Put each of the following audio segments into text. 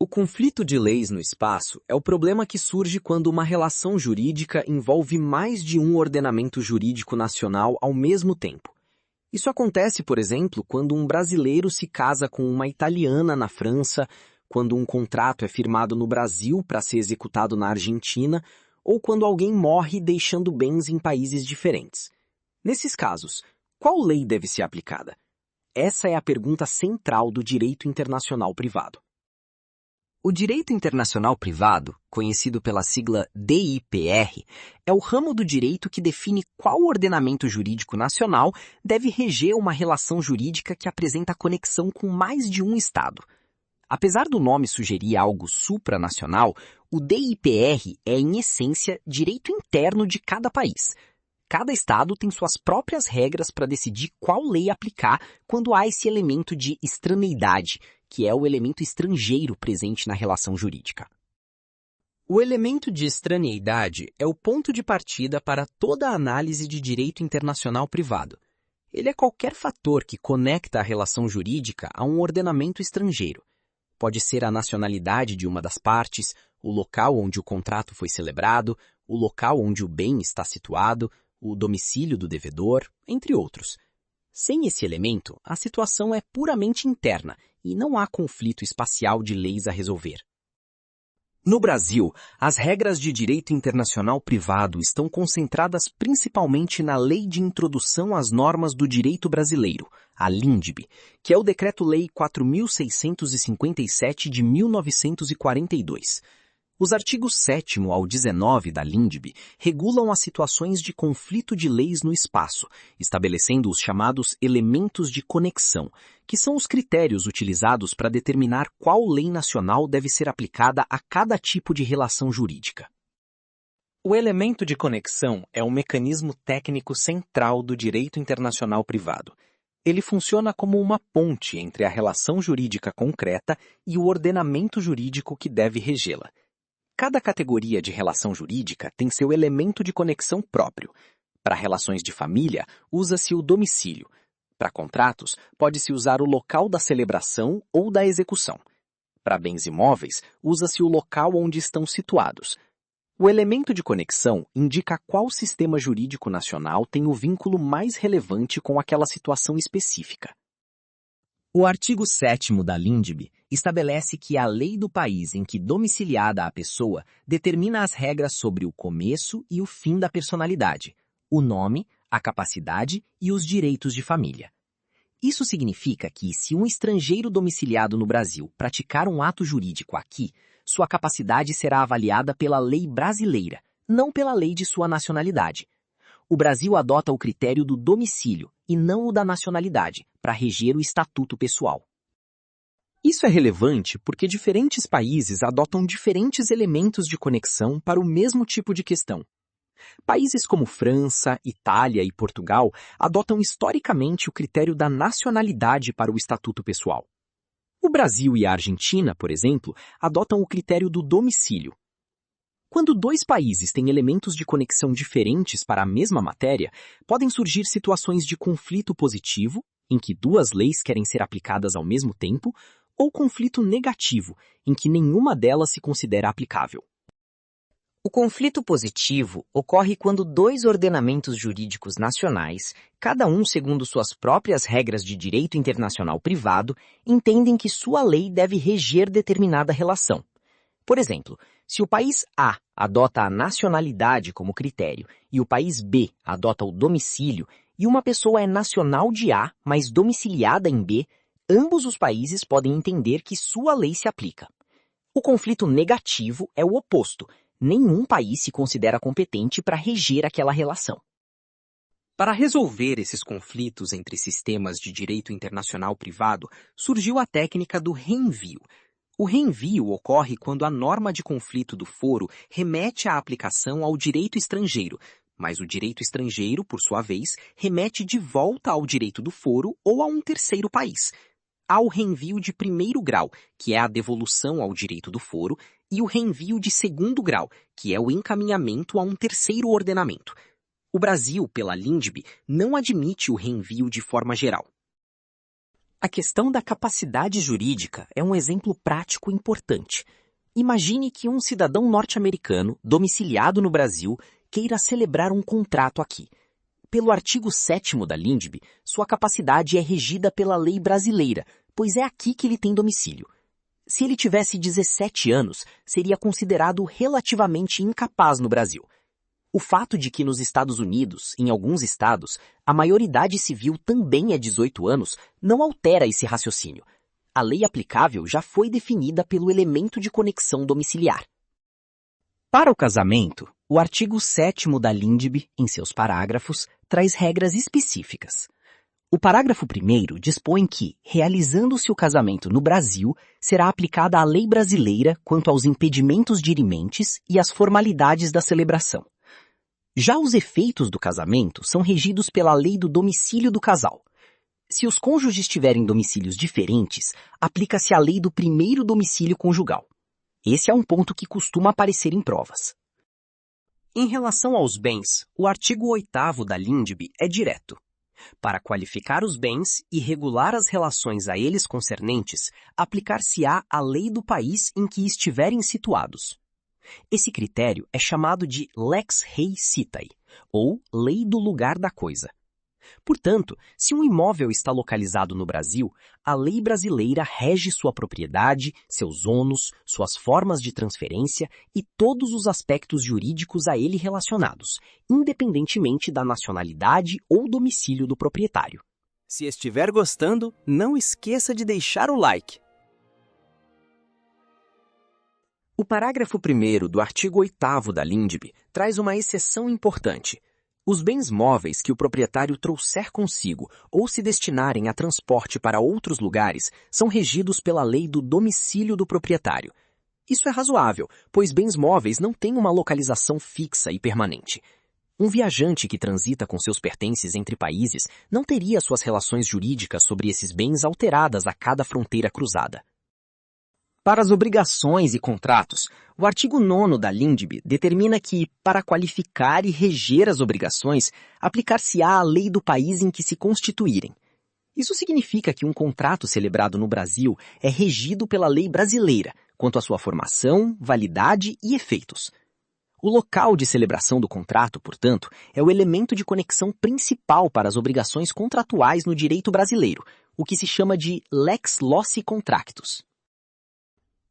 O conflito de leis no espaço é o problema que surge quando uma relação jurídica envolve mais de um ordenamento jurídico nacional ao mesmo tempo. Isso acontece, por exemplo, quando um brasileiro se casa com uma italiana na França, quando um contrato é firmado no Brasil para ser executado na Argentina, ou quando alguém morre deixando bens em países diferentes. Nesses casos, qual lei deve ser aplicada? Essa é a pergunta central do direito internacional privado. O direito internacional privado, conhecido pela sigla DIPR, é o ramo do direito que define qual ordenamento jurídico nacional deve reger uma relação jurídica que apresenta conexão com mais de um Estado. Apesar do nome sugerir algo supranacional, o DIPR é, em essência, direito interno de cada país. Cada Estado tem suas próprias regras para decidir qual lei aplicar quando há esse elemento de estraneidade, que é o elemento estrangeiro presente na relação jurídica. O elemento de estraneidade é o ponto de partida para toda a análise de direito internacional privado. Ele é qualquer fator que conecta a relação jurídica a um ordenamento estrangeiro. Pode ser a nacionalidade de uma das partes, o local onde o contrato foi celebrado, o local onde o bem está situado, o domicílio do devedor, entre outros. Sem esse elemento, a situação é puramente interna e não há conflito espacial de leis a resolver. No Brasil, as regras de direito internacional privado estão concentradas principalmente na Lei de Introdução às Normas do Direito Brasileiro, a LINDB, que é o Decreto-Lei 4.657 de 1942. Os artigos 7º ao 19 da LINDB regulam as situações de conflito de leis no espaço, estabelecendo os chamados elementos de conexão, que são os critérios utilizados para determinar qual lei nacional deve ser aplicada a cada tipo de relação jurídica. O elemento de conexão é um mecanismo técnico central do direito internacional privado. Ele funciona como uma ponte entre a relação jurídica concreta e o ordenamento jurídico que deve regê-la. Cada categoria de relação jurídica tem seu elemento de conexão próprio. Para relações de família, usa-se o domicílio. Para contratos, pode-se usar o local da celebração ou da execução. Para bens imóveis, usa-se o local onde estão situados. O elemento de conexão indica qual sistema jurídico nacional tem o vínculo mais relevante com aquela situação específica. O artigo 7º da LINDB estabelece que a lei do país em que domiciliada a pessoa determina as regras sobre o começo e o fim da personalidade, o nome, a capacidade e os direitos de família. Isso significa que, se um estrangeiro domiciliado no Brasil praticar um ato jurídico aqui, sua capacidade será avaliada pela lei brasileira, não pela lei de sua nacionalidade. O Brasil adota o critério do domicílio e não o da nacionalidade para reger o estatuto pessoal. Isso é relevante porque diferentes países adotam diferentes elementos de conexão para o mesmo tipo de questão. Países como França, Itália e Portugal adotam historicamente o critério da nacionalidade para o estatuto pessoal. O Brasil e a Argentina, por exemplo, adotam o critério do domicílio. Quando dois países têm elementos de conexão diferentes para a mesma matéria, podem surgir situações de conflito positivo, em que duas leis querem ser aplicadas ao mesmo tempo, ou conflito negativo, em que nenhuma delas se considera aplicável. O conflito positivo ocorre quando dois ordenamentos jurídicos nacionais, cada um segundo suas próprias regras de direito internacional privado, entendem que sua lei deve reger determinada relação. Por exemplo, se o país A adota a nacionalidade como critério e o país B adota o domicílio, e uma pessoa é nacional de A, mas domiciliada em B, ambos os países podem entender que sua lei se aplica. O conflito negativo é o oposto. Nenhum país se considera competente para reger aquela relação. Para resolver esses conflitos entre sistemas de direito internacional privado, surgiu a técnica do reenvio. O reenvio ocorre quando a norma de conflito do foro remete à aplicação ao direito estrangeiro, mas o direito estrangeiro, por sua vez, remete de volta ao direito do foro ou a um terceiro país. Há o reenvio de primeiro grau, que é a devolução ao direito do foro, e o reenvio de segundo grau, que é o encaminhamento a um terceiro ordenamento. O Brasil, pela LINDB, não admite o reenvio de forma geral. A questão da capacidade jurídica é um exemplo prático importante. Imagine que um cidadão norte-americano, domiciliado no Brasil, queira celebrar um contrato aqui. Pelo artigo 7º da LINDB, sua capacidade é regida pela lei brasileira, pois é aqui que ele tem domicílio. Se ele tivesse 17 anos, seria considerado relativamente incapaz no Brasil. O fato de que nos Estados Unidos, em alguns estados, a maioridade civil também é 18 anos, não altera esse raciocínio. A lei aplicável já foi definida pelo elemento de conexão domiciliar. Para o casamento, o artigo 7º da LINDB, em seus parágrafos, traz regras específicas. O parágrafo 1º dispõe que, realizando-se o casamento no Brasil, será aplicada a lei brasileira quanto aos impedimentos dirimentes e às formalidades da celebração. Já os efeitos do casamento são regidos pela lei do domicílio do casal. Se os cônjuges tiverem domicílios diferentes, aplica-se a lei do primeiro domicílio conjugal. Esse é um ponto que costuma aparecer em provas. Em relação aos bens, o artigo 8º da LINDB é direto. Para qualificar os bens e regular as relações a eles concernentes, aplicar-se-á a lei do país em que estiverem situados. Esse critério é chamado de lex rei citae, ou lei do lugar da coisa. Portanto, se um imóvel está localizado no Brasil, a lei brasileira rege sua propriedade, seus ônus, suas formas de transferência e todos os aspectos jurídicos a ele relacionados, independentemente da nacionalidade ou domicílio do proprietário. Se estiver gostando, não esqueça de deixar o like. O parágrafo 1º do artigo 8º da LINDB traz uma exceção importante. Os bens móveis que o proprietário trouxer consigo ou se destinarem a transporte para outros lugares são regidos pela lei do domicílio do proprietário. Isso é razoável, pois bens móveis não têm uma localização fixa e permanente. Um viajante que transita com seus pertences entre países não teria suas relações jurídicas sobre esses bens alteradas a cada fronteira cruzada. Para as obrigações e contratos, o artigo 9º da LINDB determina que, para qualificar e reger as obrigações, aplicar-se-á a lei do país em que se constituírem. Isso significa que um contrato celebrado no Brasil é regido pela lei brasileira, quanto à sua formação, validade e efeitos. O local de celebração do contrato, portanto, é o elemento de conexão principal para as obrigações contratuais no direito brasileiro, o que se chama de lex loci contractus.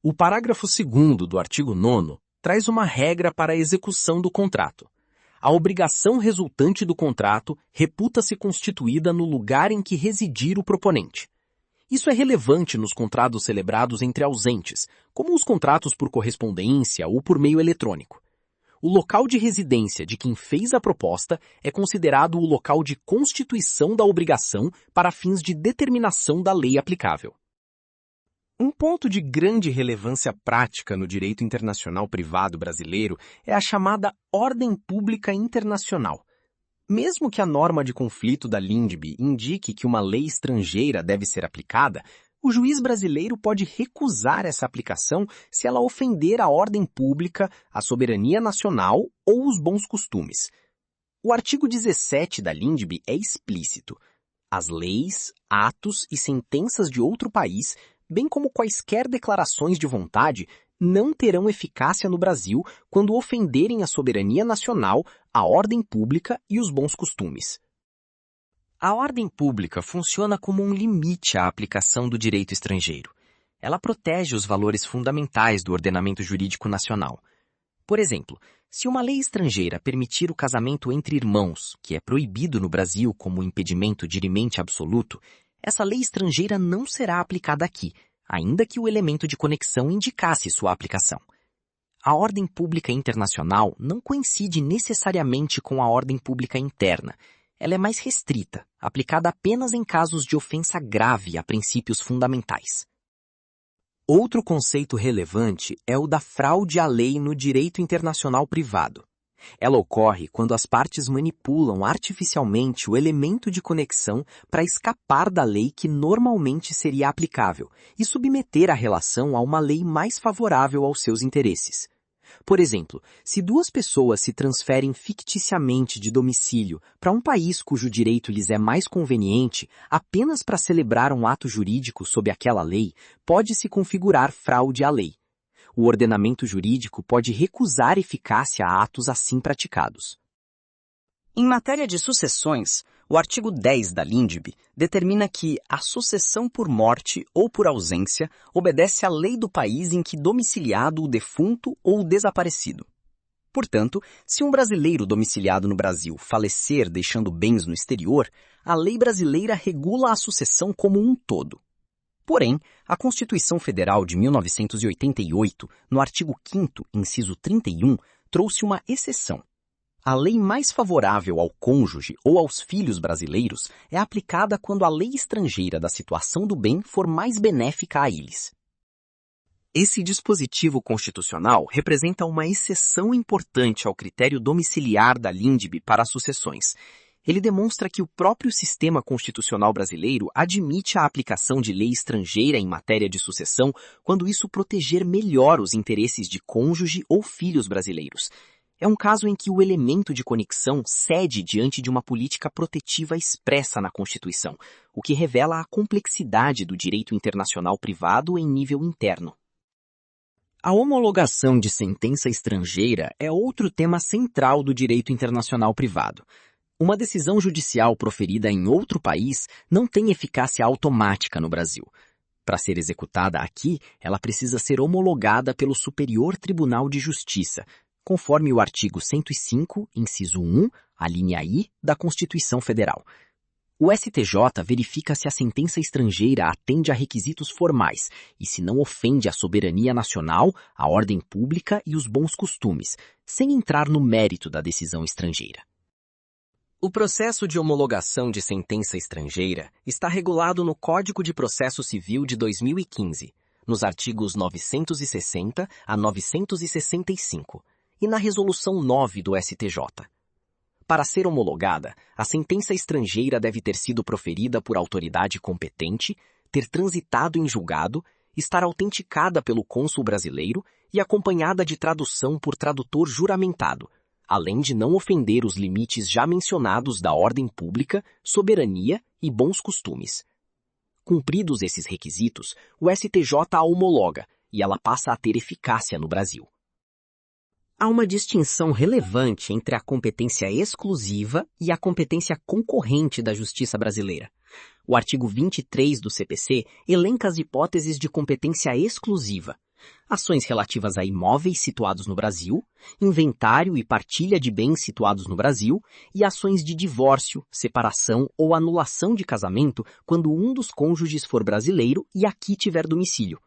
O parágrafo 2º do artigo 9º traz uma regra para a execução do contrato. A obrigação resultante do contrato reputa-se constituída no lugar em que residir o proponente. Isso é relevante nos contratos celebrados entre ausentes, como os contratos por correspondência ou por meio eletrônico. O local de residência de quem fez a proposta é considerado o local de constituição da obrigação para fins de determinação da lei aplicável. Um ponto de grande relevância prática no direito internacional privado brasileiro é a chamada ordem pública internacional. Mesmo que a norma de conflito da LINDB indique que uma lei estrangeira deve ser aplicada, o juiz brasileiro pode recusar essa aplicação se ela ofender a ordem pública, a soberania nacional ou os bons costumes. O artigo 17 da LINDB é explícito. As leis, atos e sentenças de outro país, bem como quaisquer declarações de vontade, não terão eficácia no Brasil quando ofenderem a soberania nacional, a ordem pública e os bons costumes. A ordem pública funciona como um limite à aplicação do direito estrangeiro. Ela protege os valores fundamentais do ordenamento jurídico nacional. Por exemplo, se uma lei estrangeira permitir o casamento entre irmãos, que é proibido no Brasil como impedimento dirimente absoluto, essa lei estrangeira não será aplicada aqui, ainda que o elemento de conexão indicasse sua aplicação. A ordem pública internacional não coincide necessariamente com a ordem pública interna. Ela é mais restrita, aplicada apenas em casos de ofensa grave a princípios fundamentais. Outro conceito relevante é o da fraude à lei no direito internacional privado. Ela ocorre quando as partes manipulam artificialmente o elemento de conexão para escapar da lei que normalmente seria aplicável e submeter a relação a uma lei mais favorável aos seus interesses. Por exemplo, se duas pessoas se transferem ficticiamente de domicílio para um país cujo direito lhes é mais conveniente, apenas para celebrar um ato jurídico sob aquela lei, pode-se configurar fraude à lei. O ordenamento jurídico pode recusar eficácia a atos assim praticados. Em matéria de sucessões, o artigo 10 da LINDB determina que a sucessão por morte ou por ausência obedece à lei do país em que domiciliado o defunto ou o desaparecido. Portanto, se um brasileiro domiciliado no Brasil falecer deixando bens no exterior, a lei brasileira regula a sucessão como um todo. Porém, a Constituição Federal de 1988, no artigo 5º, inciso 31, trouxe uma exceção. A lei mais favorável ao cônjuge ou aos filhos brasileiros é aplicada quando a lei estrangeira da situação do bem for mais benéfica a eles. Esse dispositivo constitucional representa uma exceção importante ao critério domiciliar da LINDB para as sucessões. Ele demonstra que o próprio sistema constitucional brasileiro admite a aplicação de lei estrangeira em matéria de sucessão quando isso proteger melhor os interesses de cônjuge ou filhos brasileiros. É um caso em que o elemento de conexão cede diante de uma política protetiva expressa na Constituição, o que revela a complexidade do direito internacional privado em nível interno. A homologação de sentença estrangeira é outro tema central do direito internacional privado. Uma decisão judicial proferida em outro país não tem eficácia automática no Brasil. Para ser executada aqui, ela precisa ser homologada pelo Superior Tribunal de Justiça, conforme o artigo 105, inciso 1, a linha I, da Constituição Federal. O STJ verifica se a sentença estrangeira atende a requisitos formais e se não ofende a soberania nacional, a ordem pública e os bons costumes, sem entrar no mérito da decisão estrangeira. O processo de homologação de sentença estrangeira está regulado no Código de Processo Civil de 2015, nos artigos 960 a 965, e na Resolução 9 do STJ. Para ser homologada, a sentença estrangeira deve ter sido proferida por autoridade competente, ter transitado em julgado, estar autenticada pelo cônsul brasileiro e acompanhada de tradução por tradutor juramentado, além de não ofender os limites já mencionados da ordem pública, soberania e bons costumes. Cumpridos esses requisitos, o STJ a homologa e ela passa a ter eficácia no Brasil. Há uma distinção relevante entre a competência exclusiva e a competência concorrente da Justiça brasileira. O artigo 23 do CPC elenca as hipóteses de competência exclusiva: ações relativas a imóveis situados no Brasil, inventário e partilha de bens situados no Brasil e ações de divórcio, separação ou anulação de casamento quando um dos cônjuges for brasileiro e aqui tiver domicílio.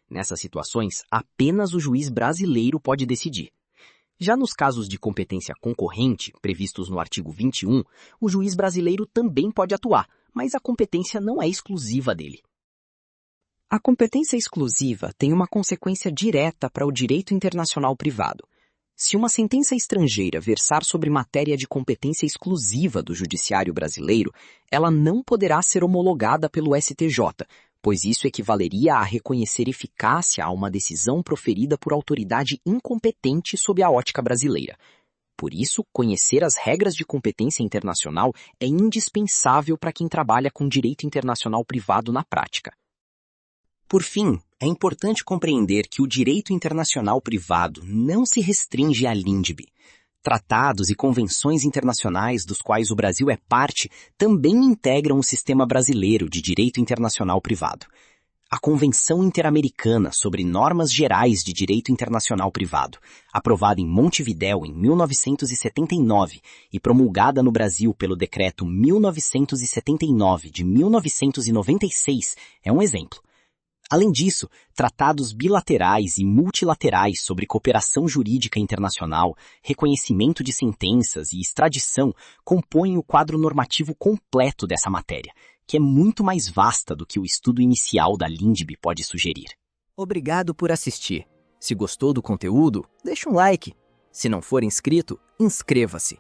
Nessas situações, apenas o juiz brasileiro pode decidir. Já nos casos de competência concorrente, previstos no artigo 21, o juiz brasileiro também pode atuar, mas a competência não é exclusiva dele. A competência exclusiva tem uma consequência direta para o direito internacional privado. Se uma sentença estrangeira versar sobre matéria de competência exclusiva do judiciário brasileiro, ela não poderá ser homologada pelo STJ, pois isso equivaleria a reconhecer eficácia a uma decisão proferida por autoridade incompetente sob a ótica brasileira. Por isso, conhecer as regras de competência internacional é indispensável para quem trabalha com direito internacional privado na prática. Por fim, é importante compreender que o direito internacional privado não se restringe à LINDB. Tratados e convenções internacionais dos quais o Brasil é parte também integram o sistema brasileiro de direito internacional privado. A Convenção Interamericana sobre Normas Gerais de Direito Internacional Privado, aprovada em Montevidéu em 1979 e promulgada no Brasil pelo Decreto 1979 de 1996, é um exemplo. Além disso, tratados bilaterais e multilaterais sobre cooperação jurídica internacional, reconhecimento de sentenças e extradição compõem o quadro normativo completo dessa matéria, que é muito mais vasta do que o estudo inicial da LINDB pode sugerir. Obrigado por assistir. Se gostou do conteúdo, deixa um like. Se não for inscrito, inscreva-se.